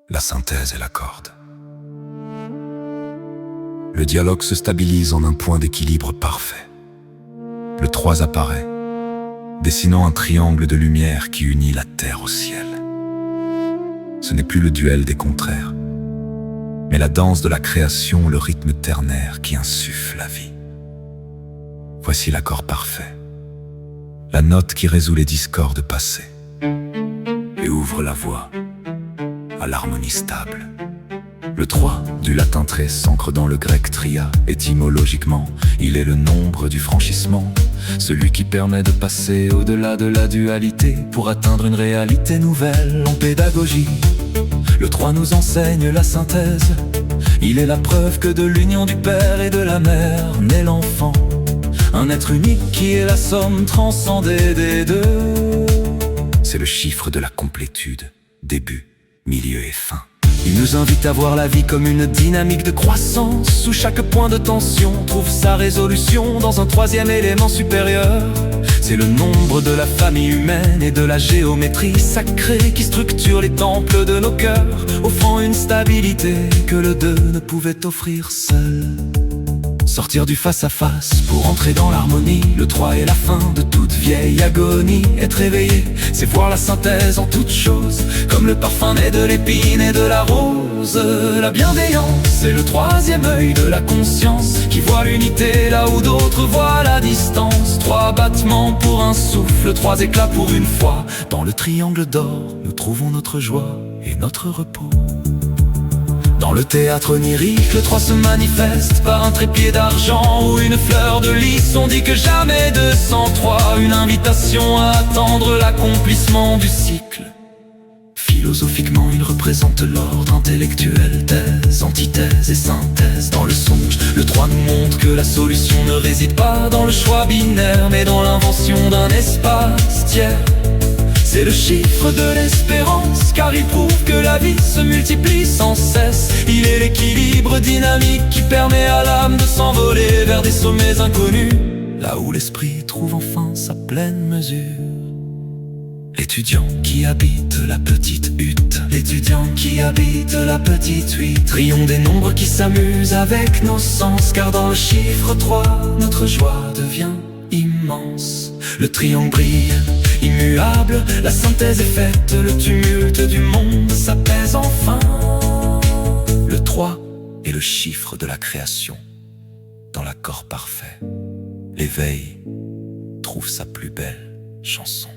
la synthèse et la corde. Le dialogue se stabilise en un point d'équilibre parfait. Le 3 apparaît, dessinant un triangle de lumière qui unit la terre au ciel. Ce n'est plus le duel des contraires, mais la danse de la création, le rythme ternaire qui insuffle la vie. Voici l'accord parfait, la note qui résout les discordes passés et ouvre la voie à l'harmonie stable. Le 3 du latin très s'ancre dans le grec tria. Étymologiquement, il est le nombre du franchissement, celui qui permet de passer au-delà de la dualité pour atteindre une réalité nouvelle en pédagogie. Le 3 nous enseigne la synthèse, il est la preuve que de l'union du père et de la mère naît l'enfant, un être unique qui est la somme transcendée des deux. C'est le chiffre de la complétude, début, milieu et fin. Il nous invite à voir la vie comme une dynamique de croissance, où chaque point de tension trouve sa résolution dans un troisième élément supérieur. C'est le nombre de la famille humaine et de la géométrie sacrée qui structure les temples de nos cœurs, offrant une stabilité que le 2 ne pouvait offrir seul. Sortir du face-à-face pour entrer dans l'harmonie. Le 3 est la fin de toute vieille agonie. Être éveillé, c'est voir la synthèse en toute chose, comme le parfum né de l'épine et de la rose. La bienveillance, c'est le troisième œil de la conscience, qui voit l'unité là où d'autres voient la distance. 3 battements pour un souffle, 3 éclats pour une foi. Dans le triangle d'or, nous trouvons notre joie et notre repos. Dans le théâtre onirique, le 3 se manifeste par un trépied d'argent ou une fleur de lys. On dit que jamais 203, une invitation à attendre l'accomplissement du cycle. Philosophiquement, il représente l'ordre intellectuel, thèse, antithèse et synthèse. Dans le songe, le 3 nous montre que la solution ne réside pas dans le choix binaire, mais dans l'invention d'un espace tiers. C'est le chiffre de l'espérance, car il prouve que la vie se multiplie sans cesse. Il est l'équilibre dynamique qui permet à l'âme de s'envoler vers des sommets inconnus, là où l'esprit trouve enfin sa pleine mesure. L'étudiant qui habite la petite hutte, l'étudiant qui habite la petite hutte. Rions des nombres qui s'amusent avec nos sens, car dans le chiffre 3, notre joie devient immense. Le triangle brille, immuable, la synthèse est faite, le tumulte du monde s'apaise enfin. Le 3 est le chiffre de la création. Dans l'accord parfait, l'éveil trouve sa plus belle chanson.